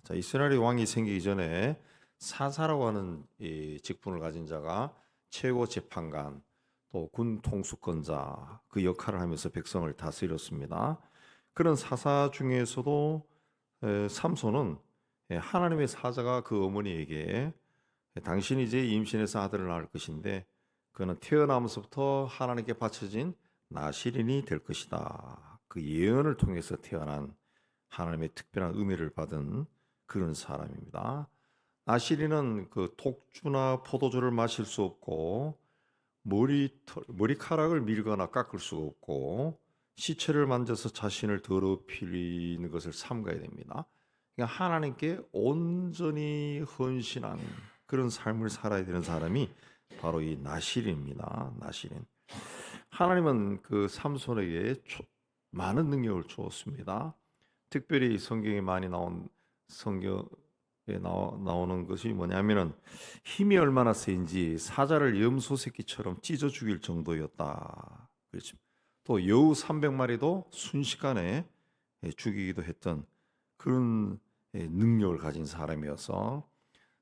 자, 이스라엘의 왕이 생기기 전에 사사라고 하는 이 직분을 가진 자가 최고 재판관 또 군 통수권자 그 역할을 하면서 백성을 다스렸습니다. 그런 사사 중에서도 삼손은 하나님의 사자가 그 어머니에게 당신이 이제 임신해서 아들을 낳을 것인데 그는 태어나면서부터 하나님께 바쳐진 나실인이 될 것이다. 그 예언을 통해서 태어난 하나님의 특별한 은혜를 받은 그런 사람입니다. 나실인은 그 독주나 포도주를 마실 수 없고 머리카락을 밀거나 깎을 수 없고 시체를 만져서 자신을 더럽히는 것을 삼가야 됩니다. 그러니까 하나님께 온전히 헌신한 그런 삶을 살아야 되는 사람이 바로 이 나실입니다. 나실인. 하나님은 그 삼손에게 많은 능력을 주었습니다. 특별히 성경에 많이 나온 성경에 나오는 것이 뭐냐면은 힘이 얼마나 세인지 사자를 염소 새끼처럼 찢어 죽일 정도였다. 그렇죠. 또 여우 300마리도 순식간에 죽이기도 했던 그런 능력을 가진 사람이어서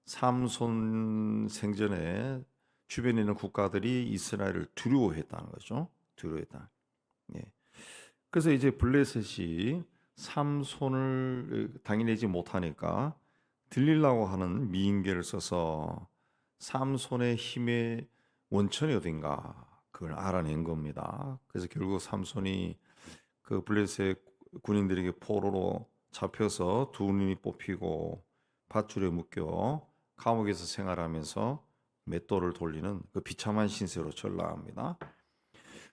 삼손 생전에 주변에 있는 국가들이 이스라엘을 두려워했다는 거죠. 두려워했다. 예. 그래서 이제 블레셋이 삼손을 당해내지 못하니까 들리라고 하는 미인계를 써서 삼손의 힘의 원천이 어딘가 그걸 알아낸 겁니다. 그래서 결국 삼손이 그 블레셋 군인들에게 포로로 잡혀서 두 눈이 뽑히고 밧줄에 묶여 감옥에서 생활하면서 맷돌을 돌리는 그 비참한 신세로 전락합니다.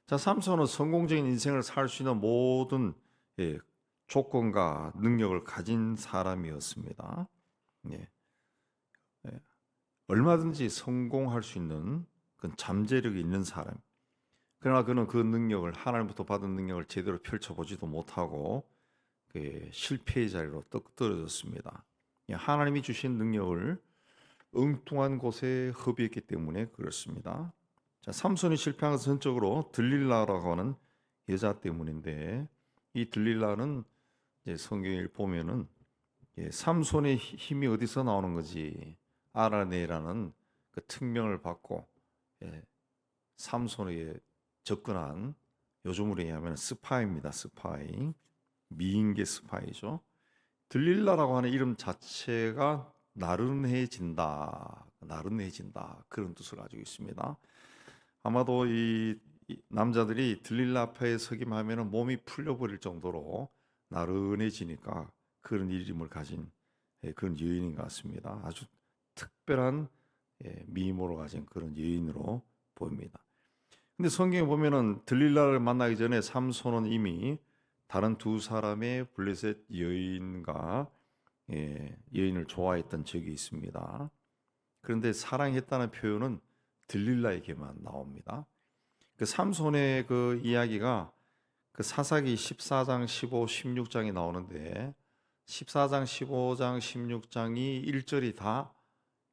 자, 삼손은 성공적인 인생을 살 수 있는 모든 조건과 능력을 가진 사람이었습니다. 예. 예. 얼마든지 성공할 수 있는 그런 잠재력이 있는 사람. 그러나 그는 그 능력을 하나님부터 받은 능력을 제대로 펼쳐보지도 못하고 실패의 자리로 떡 떨어졌습니다. 하나님이 주신 능력을 엉뚱한 곳에 허비했기 때문에 그렇습니다. 자, 삼손이 실패한 것은 전적으로 들릴라라고 하는 여자 때문인데 이 들릴라는 이제 성경을 보면은 삼손의 힘이 어디서 나오는 건지 알아내라는 그 특명을 받고 삼손에게 접근한 요즘으로 얘기하면 스파이입니다. 스파이. 미인계 스파이죠. 들릴라라고 하는 이름 자체가 나른해진다 그런 뜻을 가지고 있습니다. 아마도 이 남자들이 들릴라 앞에 서기만 하면 몸이 풀려버릴 정도로 나른해지니까 그런 이름을 가진 그런 여인인 것 같습니다. 아주 특별한 미모를 가진 그런 여인으로 보입니다. 근데 성경에 보면은 들릴라를 만나기 전에 삼손은 이미 다른 두 사람의 블레셋 여인과 여인을 좋아했던 적이 있습니다. 그런데 사랑했다는 표현은 들릴라에게만 나옵니다. 그 삼손의 그 이야기가 그 사사기 14장, 15, 16장이 나오는데 14장, 15장, 16장이 1절이 다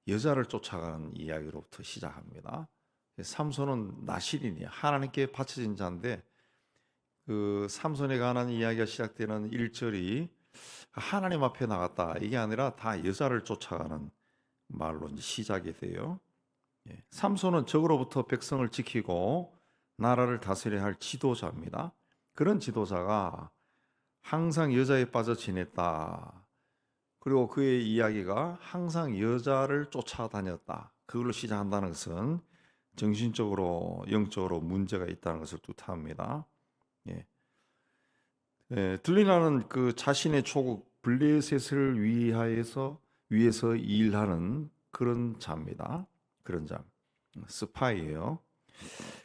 여자를 쫓아가는 이야기로부터 시작합니다. 삼손은 나실인이 하나님께 바쳐진 자인데 그 삼손에 관한 이야기가 시작되는 1절이 하나님 앞에 나갔다 이게 아니라 다 여자를 쫓아가는 말로 이제 시작이 돼요. 삼손은 적으로부터 백성을 지키고 나라를 다스려야 할 지도자입니다. 그런 지도자가 항상 여자에 빠져 지냈다. 그리고 그의 이야기가 항상 여자를 쫓아다녔다. 그걸로 시작한다는 것은 정신적으로 영적으로 문제가 있다는 것을 뜻합니다. 들리나는 그 자신의 조국 블레셋을 위해서 일하는 그런 자입니다. 그런 자, 스파이예요.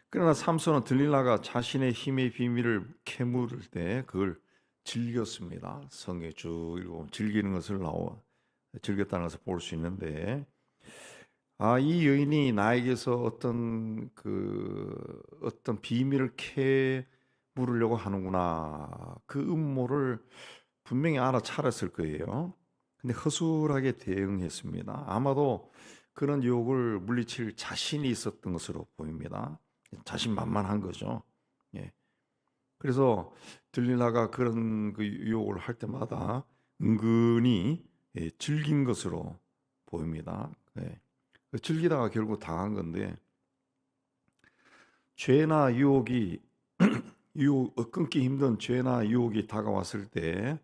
그러나 삼손은 들릴라가 자신의 힘의 비밀을 캐물을 때 그걸 즐겼습니다. 성경에 쭉 읽어보면 즐기는 것을 즐겼다는 것을 볼 수 있는데, 이 여인이 나에게서 어떤 비밀을 물으려고 하는구나. 그 음모를 분명히 알아차렸을 거예요. 근데 허술하게 대응했습니다. 아마도 그런 유혹을 물리칠 자신이 있었던 것으로 보입니다. 자신만만한 거죠. 그래서 들릴라가 그런 그 유혹을 할 때마다 은근히 즐긴 것으로 보입니다. 즐기다가 결국 당한 건데, 죄나 유혹이 끊기 힘든 죄나 유혹이 다가왔을 때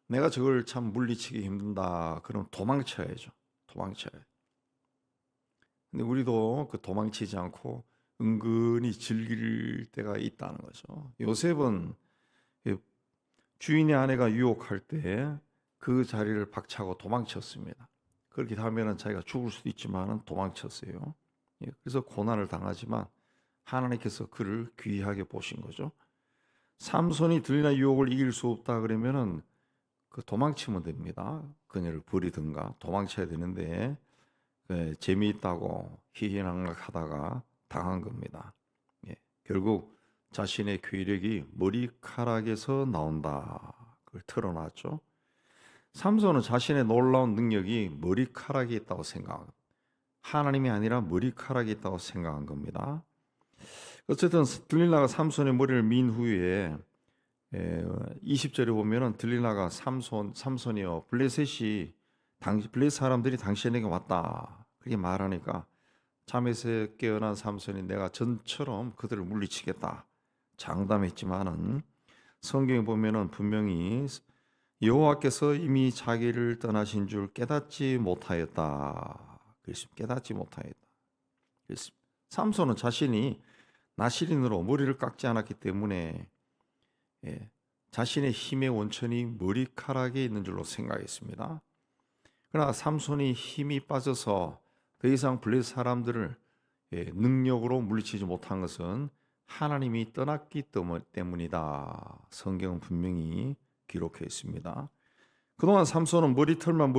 내가 저걸 참 물리치기 힘든다. 그럼 도망쳐야죠. 도망쳐야. 근데 우리도 그 도망치지 않고 은근히 즐길 때가 있다는 거죠. 요셉은 주인의 아내가 유혹할 때 그 자리를 박차고 도망쳤습니다. 그렇게 하면은 자기가 죽을 수도 있지만은 도망쳤어요. 그래서 고난을 당하지만 하나님께서 그를 귀하게 보신 거죠. 삼손이 들리나 유혹을 이길 수 없다 그러면은 그 도망치면 됩니다. 그녀를 버리든가 도망쳐야 되는데 재미있다고 희희낙낙하다가 당한 겁니다. 결국 자신의 괴력이 머리카락에서 나온다. 그걸 드러났죠. 삼손은 자신의 놀라운 능력이 머리카락에 있다고 생각합니다. 하나님이 아니라 머리카락에 있다고 생각한 겁니다. 어쨌든 들릴라가 삼손의 머리를 민 후에 20절에 보면은 들릴라가 삼손이여 블레셋이 블레셋 사람들이 당신에게 왔다 그렇게 말하니까 잠에서 깨어난 삼손이 내가 전처럼 그들을 물리치겠다 장담했지만은 성경에 보면은 분명히 여호와께서 이미 자기를 떠나신 줄 깨닫지 못하였다. 그랬습니다. 깨닫지 못하였다. 그랬습니다. 삼손은 자신이 나시린으로 머리를 깎지 않았기 때문에 자신의 힘의 원천이 머리카락에 있는 줄로 생각했습니다. 그러나 삼손이 힘이 빠져서 더 이상 블레셋 사람들을 능력으로 물리치지 못한 것은 하나님이 떠났기 때문이다. 성경은 분명히 기록해 있습니다. 그동안 삼손은 머리털만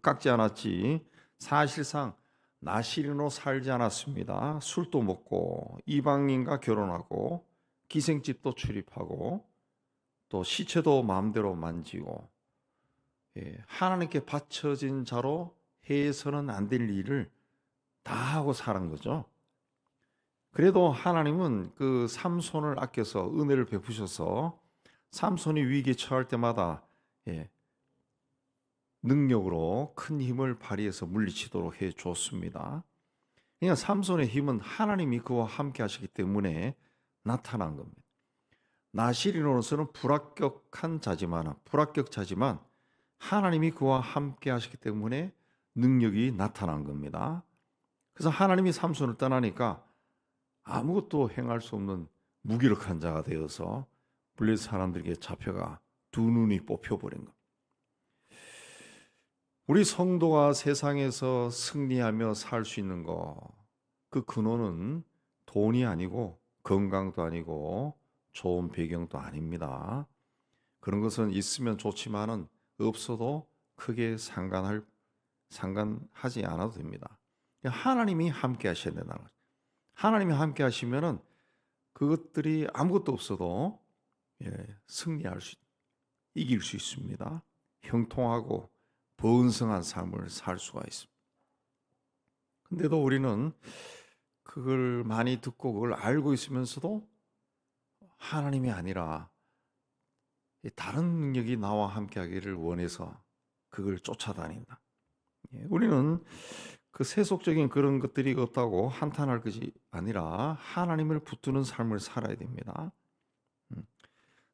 깎지 않았지 사실상 나시린으로 살지 않았습니다. 술도 먹고 이방인과 결혼하고 기생집도 출입하고 또 시체도 마음대로 만지고 하나님께 바쳐진 자로 해서는 안 될 일을 다 하고 살은 거죠. 그래도 하나님은 그 삼손을 아껴서 은혜를 베푸셔서 삼손이 위기에 처할 때마다 능력으로 큰 힘을 발휘해서 물리치도록 해 줬습니다. 그러니까 삼손의 힘은 하나님이 그와 함께 하시기 때문에 나타난 겁니다. 나시린으로서는 불합격 자지만 하나님이 그와 함께 하시기 때문에 능력이 나타난 겁니다. 그래서 하나님이 삼손을 떠나니까 아무것도 행할 수 없는 무기력한 자가 되어서 블레셋 사람들에게 잡혀가 두 눈이 뽑혀버린 겁니다. 우리 성도가 세상에서 승리하며 살 수 있는 그 근원은 돈이 아니고 건강도 아니고 좋은 배경도 아닙니다. 그런 것은 있으면 좋지만은 없어도 크게 상관하지 않아도 됩니다. 하나님이 함께 하셔야 된다는 거죠. 하나님이 함께 하시면은 그것들이 아무것도 없어도 이길 수 있습니다. 형통하고 번성한 삶을 살 수가 있습니다. 근데도 우리는 그걸 많이 듣고 그걸 알고 있으면서도 하나님이 아니라 다른 능력이 나와 함께 하기를 원해서 그걸 쫓아다닌다. 우리는 그 세속적인 그런 것들이 없다고 한탄할 것이 아니라 하나님을 붙드는 삶을 살아야 됩니다.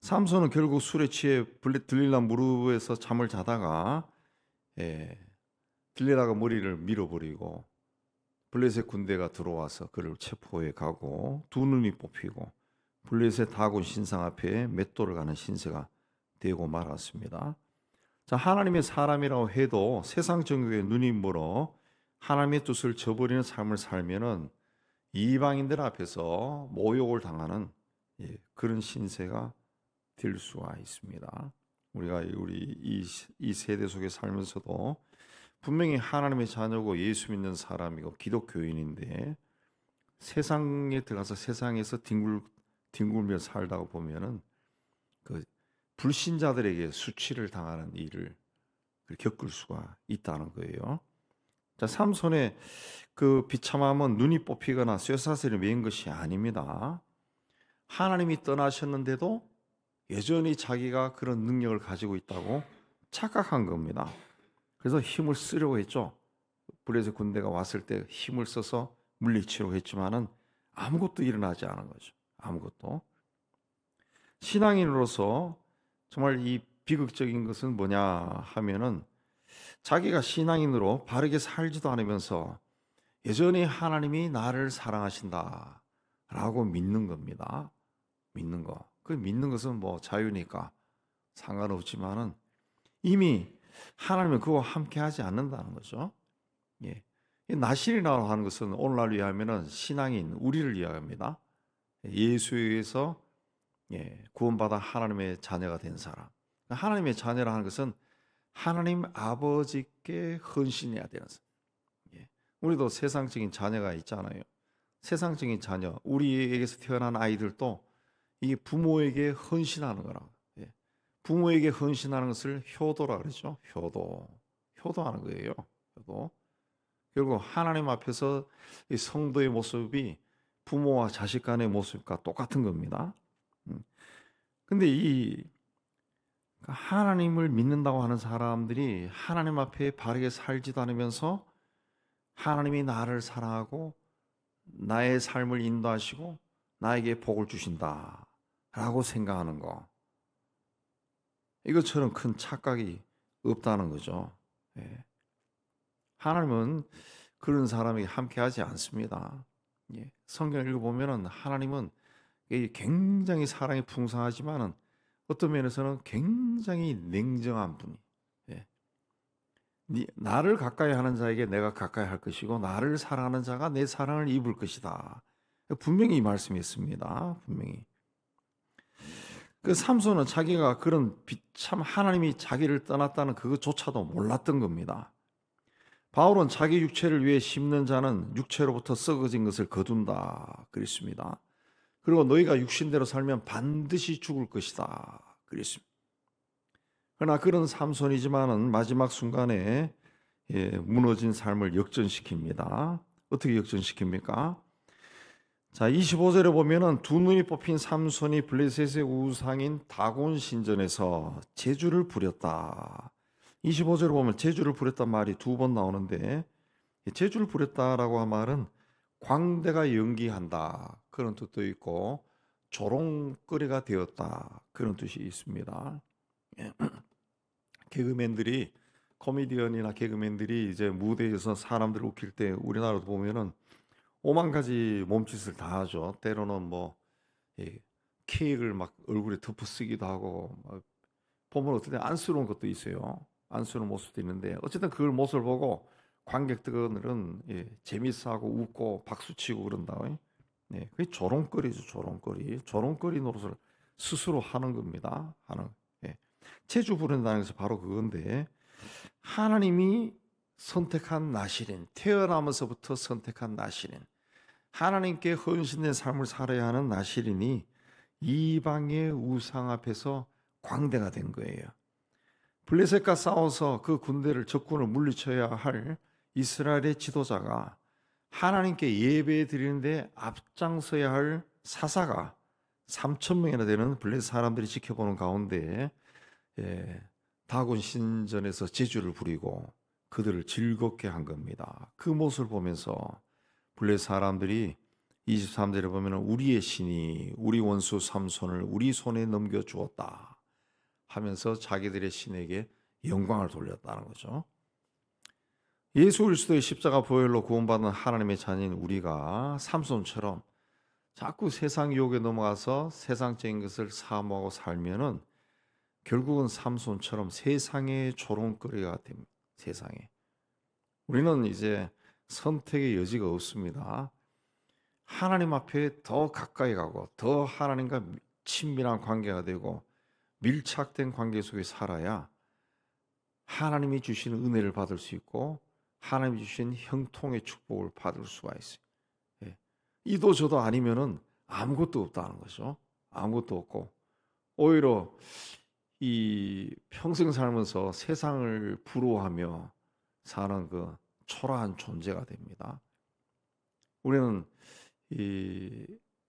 삼손은 결국 술에 취해 들릴라 무릎에서 잠을 자다가 들릴라가 머리를 밀어버리고 블레셋 군대가 들어와서 그를 체포해 가고 두 눈이 뽑히고 블레셋 다곤 신상 앞에 맷돌을 가는 신세가 되고 말았습니다. 자, 하나님의 사람이라고 해도 세상 정욕에 눈이 멀어 하나님의 뜻을 저버리는 삶을 살면은 이방인들 앞에서 모욕을 당하는 그런 신세가 될 수가 있습니다. 우리가 이 세대 속에 살면서도 분명히 하나님의 자녀고 예수 믿는 사람이고 기독교인인데 세상에 들어가서 세상에서 뒹굴며 살다가 보면은 그 불신자들에게 수치를 당하는 일을 겪을 수가 있다는 거예요. 자, 삼손의 그 비참함은 눈이 뽑히거나 쇠사슬이 매인 것이 아닙니다. 하나님이 떠나셨는데도 여전히 자기가 그런 능력을 가지고 있다고 착각한 겁니다. 그래서 힘을 쓰려고 했죠. 블레셋 군대가 왔을 때 힘을 써서 물리치려고 했지만은 아무것도 일어나지 않은 거죠. 아무것도. 신앙인으로서 정말 이 비극적인 것은 뭐냐 하면은 자기가 신앙인으로 바르게 살지도 않으면서 여전히 하나님이 나를 사랑하신다라고 믿는 겁니다. 믿는 거. 그 믿는 것은 뭐 자유니까 상관없지만은 이미 하나님은 그와 함께 하지 않는다는 거죠. 예. 이 나실이라고 하는 것은 오늘날 위하면은 신앙인 우리를 이야기합니다. 예수에 의해서 구원받아 하나님의 자녀가 된 사람. 하나님의 자녀라 하는 것은 하나님 아버지께 헌신해야 되는 사람. 우리도 세상적인 자녀가 있잖아요. 세상적인 자녀, 우리에게서 태어난 아이들도 이게 부모에게 헌신하는 거라. 부모에게 헌신하는 것을 효도라 그러죠. 효도하는 거예요. 효도. 결국 하나님 앞에서 이 성도의 모습이 부모와 자식 간의 모습과 똑같은 겁니다. 근데 이 하나님을 믿는다고 하는 사람들이 하나님 앞에 바르게 살지도 않으면서 하나님이 나를 사랑하고 나의 삶을 인도하시고 나에게 복을 주신다라고 생각하는 거. 이것처럼 큰 착각이 없다는 거죠. 하나님은 그런 사람에게 함께하지 않습니다. 성경 읽어보면은 하나님은 굉장히 사랑이 풍성하지만은 어떤 면에서는 굉장히 냉정한 분이. 나를 가까이 하는 자에게 내가 가까이 할 것이고 나를 사랑하는 자가 내 사랑을 입을 것이다. 분명히 이 말씀이 있습니다. 분명히. 그 삼손은 자기가 그런 참 하나님이 자기를 떠났다는 그것조차도 몰랐던 겁니다. 바울은 자기 육체를 위해 심는 자는 육체로부터 썩어진 것을 거둔다 그랬습니다. 그리고 너희가 육신대로 살면 반드시 죽을 것이다 그랬습니다. 그러나 그런 삼손이지만은 마지막 순간에 무너진 삶을 역전시킵니다. 어떻게 역전시킵니까? 자, 25절에 보면은 두 눈이 뽑힌 삼손이 블레셋의 우상인 다곤 신전에서 제주를 부렸다. 25절에 보면 제주를 부렸단 말이 두 번 나오는데 제주를 부렸다라고 한 말은 광대가 연기한다 그런 뜻도 있고 조롱거리가 되었다 그런 뜻이 있습니다. 개그맨들이 코미디언이나 개그맨들이 이제 무대에서 사람들을 웃길 때 우리나라도 보면은 오만 가지 몸짓을 다 하죠. 때로는 뭐 케이크를 막 얼굴에 덮어쓰기도 하고 보면 어떻게 안쓰러운 것도 있어요. 안쓰러운 모습도 있는데 어쨌든 그 모습을 보고 관객들은 재밌어하고 웃고 박수치고 그런다. 그게 조롱거리죠. 조롱거리 노릇을 스스로 하는 겁니다. 체주 부른다는 것이 바로 그건데 하나님이 선택한 나실인, 태어나면서부터 선택한 나실인, 하나님께 헌신된 삶을 살아야 하는 나실인이 이방의 우상 앞에서 광대가 된 거예요. 블레셋과 싸워서 그 군대를 적군을 물리쳐야 할 이스라엘의 지도자가 하나님께 예배 드리는데 앞장서야 할 사사가 3천 명이나 되는 블레셋 사람들이 지켜보는 가운데 다곤 신전에서 제주를 부리고 그들을 즐겁게 한 겁니다. 그 모습을 보면서 블레셋 사람들이 23절에 보면 우리의 신이 우리 원수 삼손을 우리 손에 넘겨 주었다 하면서 자기들의 신에게 영광을 돌렸다는 거죠. 예수 그리스도의 십자가 보혈로 구원받은 하나님의 자녀인 우리가 삼손처럼 자꾸 세상 유혹에 넘어가서 세상적인 것을 사모하고 살면은 결국은 삼손처럼 세상의 조롱거리가 됩니다. 세상에. 우리는 이제 선택의 여지가 없습니다. 하나님 앞에 더 가까이 가고 더 하나님과 친밀한 관계가 되고 밀착된 관계 속에 살아야 하나님이 주시는 은혜를 받을 수 있고 하나님이 주신 형통의 축복을 받을 수가 있어요. 이도 저도 아니면은 아무것도 없다는 거죠. 아무것도 없고 오히려 이 평생 살면서 세상을 부러워하며 사는 그 초라한 존재가 됩니다. 우리는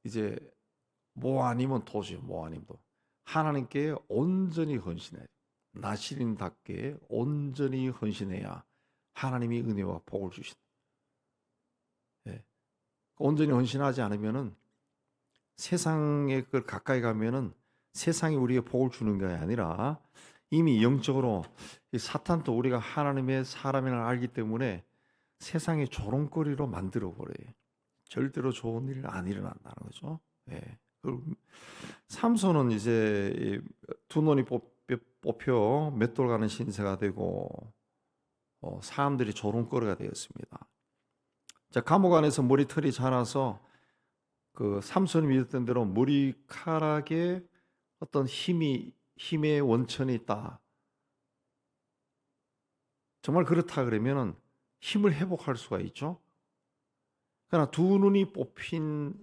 이제 뭐 아니면 도저히 뭐 아님도 하나님께 온전히 헌신해야 돼요. 나시린답게 온전히 헌신해야 하나님이 은혜와 복을 주신다. 예. 온전히 헌신하지 않으면은 세상에 그 가까이 가면은 세상이 우리에게 복을 주는 게 아니라 이미 영적으로 이 사탄도 우리가 하나님의 사람이라 알기 때문에 세상의 조롱거리로 만들어 버려요. 절대로 좋은 일 안 일어난다는 거죠. 예. 삼손은 이제 두 눈이 뽑혀 맷돌 가는 신세가 되고 사람들이 조롱거리가 되었습니다. 자, 감옥 안에서 머리털이 자라서 그 삼손이 믿었던 대로 머리카락에 어떤 힘의 원천이 있다. 정말 그렇다 그러면은 힘을 회복할 수가 있죠. 그러나 두 눈이 뽑힌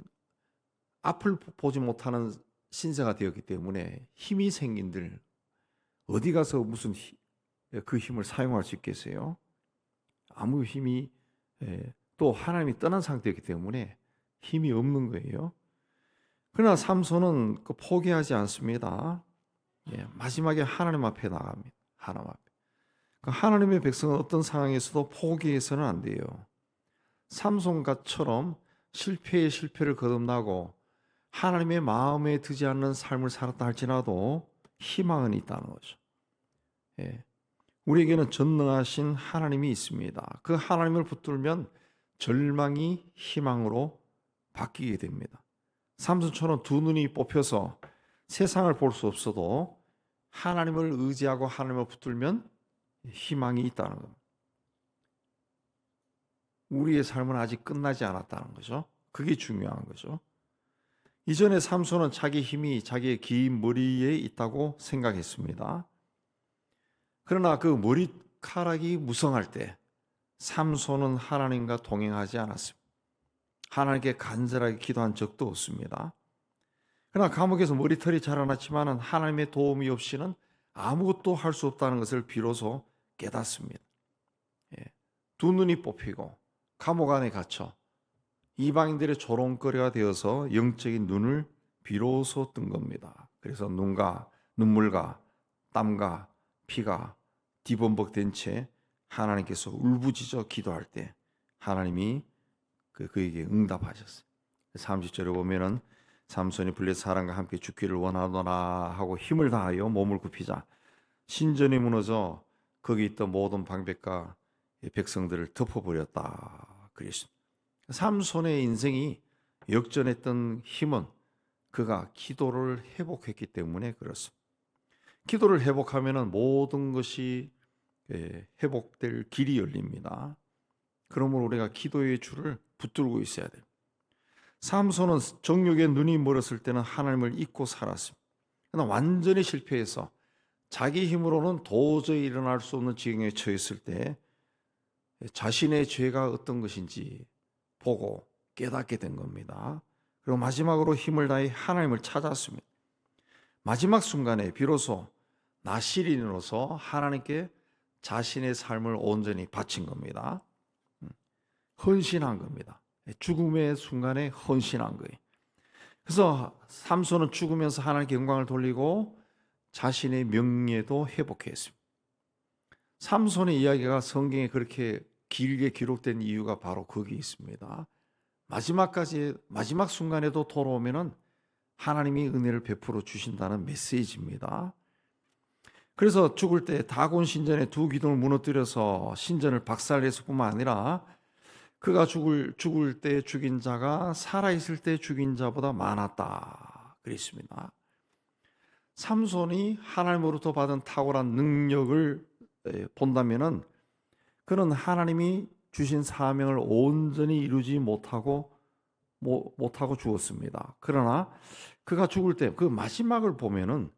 앞을 보지 못하는 신세가 되었기 때문에 힘이 생긴들 어디 가서 무슨 그 힘을 사용할 수 있겠어요? 아무 힘이 또 하나님이 떠난 상태이기 때문에 힘이 없는 거예요. 그러나 삼손은 그 포기하지 않습니다. 마지막에 하나님 앞에 나갑니다. 하나님 앞에. 하나님의 백성은 어떤 상황에서도 포기해서는 안 돼요. 삼손과처럼 실패에 실패를 거듭나고 하나님의 마음에 드지 않는 삶을 살았다 할지라도 희망은 있다는 거죠. 우리에게는 전능하신 하나님이 있습니다. 그 하나님을 붙들면 절망이 희망으로 바뀌게 됩니다. 삼손처럼 두 눈이 뽑혀서 세상을 볼 수 없어도 하나님을 의지하고 하나님을 붙들면 희망이 있다는 겁니다. 우리의 삶은 아직 끝나지 않았다는 거죠. 그게 중요한 거죠. 이전에 삼손은 자기 힘이 자기의 긴 머리에 있다고 생각했습니다. 그러나 그 머리카락이 무성할 때 삼손은 하나님과 동행하지 않았습니다. 하나님께 간절하게 기도한 적도 없습니다. 그러나 감옥에서 머리털이 자라났지만 하나님의 도움이 없이는 아무것도 할 수 없다는 것을 비로소 깨닫습니다. 두 눈이 뽑히고 감옥 안에 갇혀 이방인들의 조롱거리가 되어서 영적인 눈을 비로소 뜬 겁니다. 그래서 눈물과 땀과 피가 뒤범벅된 채 하나님께서 울부짖어 기도할 때 하나님이 그에게 응답하셨어요. 30절에 보면은 삼손이 블레셋 사람과 함께 죽기를 원하노라 하고 힘을 다하여 몸을 굽히자 신전이 무너져 거기 있던 모든 방백과 백성들을 덮어버렸다. 그랬습니다. 삼손의 인생이 역전했던 힘은 그가 기도를 회복했기 때문에 그렇습니다. 기도를 회복하면은 모든 것이 회복될 길이 열립니다. 그러므로 우리가 기도의 줄을 붙들고 있어야 돼요. 삼손은 정욕에 눈이 멀었을 때는 하나님을 잊고 살았습니다. 그러나 완전히 실패해서 자기 힘으로는 도저히 일어날 수 없는 지경에 처했을 때 자신의 죄가 어떤 것인지 보고 깨닫게 된 겁니다. 그리고 마지막으로 힘을 다해 하나님을 찾았습니다. 마지막 순간에 비로소 나시린으로서 하나님께 자신의 삶을 온전히 바친 겁니다. 헌신한 겁니다. 죽음의 순간에 헌신한 거예요. 그래서 삼손은 죽으면서 하나님께 영광을 돌리고 자신의 명예도 회복했습니다. 삼손의 이야기가 성경에 그렇게 길게 기록된 이유가 바로 거기 있습니다. 마지막 순간에도 돌아오면은 하나님이 은혜를 베풀어 주신다는 메시지입니다. 그래서 죽을 때 다곤 신전의 두 기둥을 무너뜨려서 신전을 박살냈을 뿐만 아니라 그가 죽을 때 죽인 자가 살아있을 때 죽인 자보다 많았다 그랬습니다. 삼손이 하나님으로부터 받은 탁월한 능력을 본다면은 그는 하나님이 주신 사명을 온전히 이루지 못하고 죽었습니다. 그러나 그가 죽을 때 그 마지막을 보면은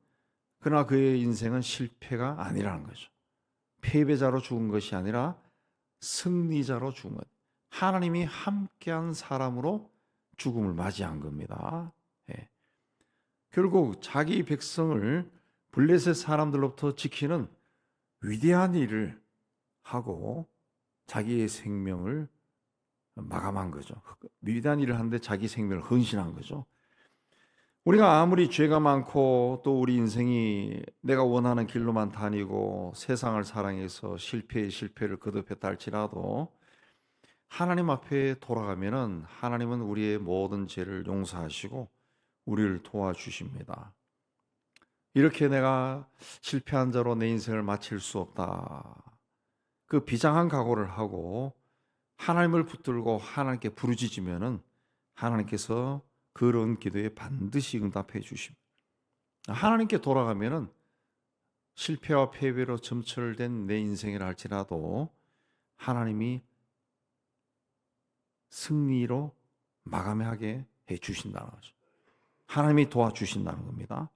그러나 그의 인생은 실패가 아니라는 거죠. 패배자로 죽은 것이 아니라 승리자로 죽은 것. 하나님이 함께한 사람으로 죽음을 맞이한 겁니다. 결국 자기 백성을 블레셋 사람들로부터 지키는 위대한 일을 하고 자기의 생명을 마감한 거죠. 위대한 일을 하는데 자기 생명을 헌신한 거죠. 우리가 아무리 죄가 많고 또 우리 인생이 내가 원하는 길로만 다니고 세상을 사랑해서 실패에 실패를 거듭했다 할지라도 하나님 앞에 돌아가면은 하나님은 우리의 모든 죄를 용서하시고 우리를 도와주십니다. 이렇게 내가 실패한 자로 내 인생을 마칠 수 없다. 그 비장한 각오를 하고 하나님을 붙들고 하나님께 부르짖으면은 하나님께서 그런 기도에 반드시 응답해 주십니다. 하나님께 돌아가면은 실패와 패배로 점철된 내 인생이라 할지라도 하나님이 승리로 마감하게 해 주신다는 거죠. 하나님이 도와주신다는 겁니다.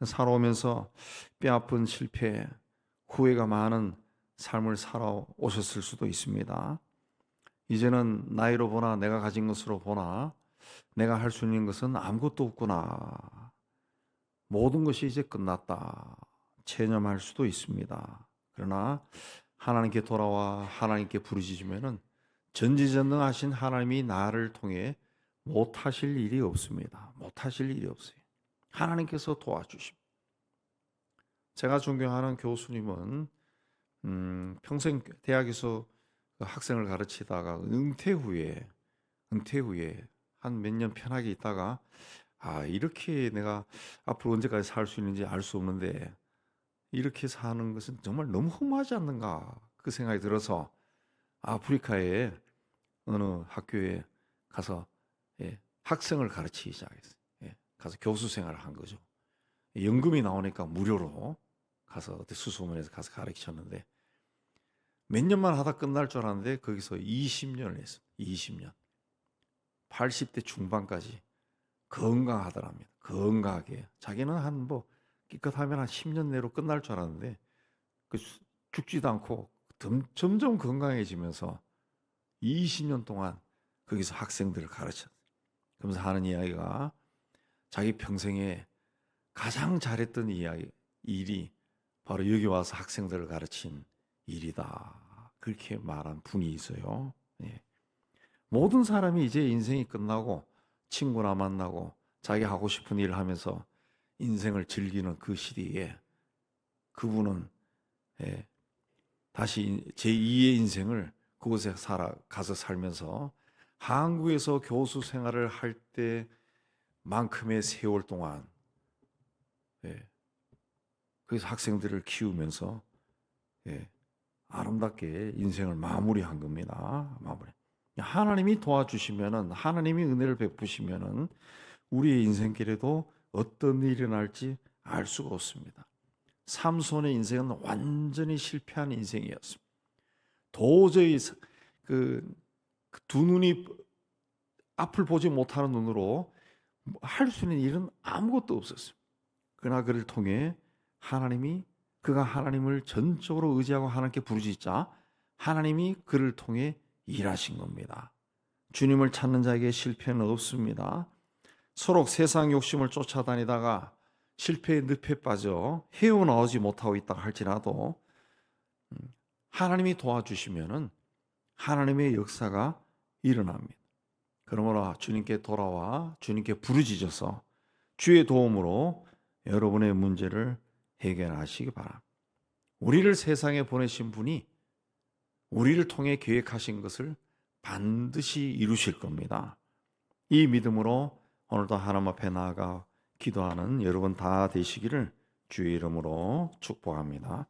살아오면서 뼈아픈 실패, 후회가 많은 삶을 살아오셨을 수도 있습니다. 이제는 나이로 보나 내가 가진 것으로 보나 내가 할 수 있는 것은 아무것도 없구나. 모든 것이 이제 끝났다. 체념할 수도 있습니다. 그러나 하나님께 돌아와 하나님께 부르짖으면은 전지전능하신 하나님이 나를 통해 못하실 일이 없습니다. 못하실 일이 없어요. 하나님께서 도와주십니다. 제가 존경하는 교수님은 평생 대학에서 학생을 가르치다가 은퇴 후에 한 몇 년 편하게 있다가 이렇게 내가 앞으로 언제까지 살 수 있는지 알 수 없는데 이렇게 사는 것은 정말 너무 허무하지 않는가 그 생각이 들어서 아프리카의 어느 학교에 가서 학생을 가르치기 시작했어요. 가서 교수 생활을 한 거죠. 연금이 나오니까 무료로 가서 어디 수소문에서 가서 가르치셨는데 몇 년만 하다 끝날 줄 알았는데 거기서 20년을 했어요. 20년. 80대 중반까지 건강하더랍니다. 건강하게. 자기는 한 기껏하면 한 10년 내로 끝날 줄 알았는데 죽지도 않고 점점 건강해지면서 20년 동안 거기서 학생들을 가르쳤어요. 그러면서 하는 이야기가 자기 평생에 가장 잘했던 일이 바로 여기 와서 학생들을 가르친 일이다. 그렇게 말한 분이 있어요. 모든 사람이 이제 인생이 끝나고 친구나 만나고 자기 하고 싶은 일을 하면서 인생을 즐기는 그 시대에 그분은 다시 제2의 인생을 그곳에 가서 살면서 한국에서 교수 생활을 할 때만큼의 세월 동안 거기서 학생들을 키우면서 아름답게 인생을 마무리한 겁니다. 마무리. 하나님이 도와주시면은 하나님이 은혜를 베푸시면은 우리의 인생길에도 어떤 일이 일어날지 알 수가 없습니다. 삼손의 인생은 완전히 실패한 인생이었습니다. 도저히 두 눈이 앞을 보지 못하는 눈으로 할 수 있는 일은 아무것도 없었어요. 그러나 그를 통해 그가 하나님을 전적으로 의지하고 하나님께 부르짖자 하나님이 그를 통해 일하신 겁니다. 주님을 찾는 자에게 실패는 없습니다. 서로 세상 욕심을 쫓아다니다가 실패의 늪에 빠져 헤어나오지 못하고 있다 할지라도 하나님이 도와주시면은 하나님의 역사가 일어납니다. 그러므로 주님께 돌아와 주님께 부르짖어서 주의 도움으로 여러분의 문제를 해결하시기 바랍니다. 우리를 세상에 보내신 분이 우리를 통해 계획하신 것을 반드시 이루실 겁니다. 이 믿음으로 오늘도 하나님 앞에 나아가 기도하는 여러분 다 되시기를 주의 이름으로 축복합니다.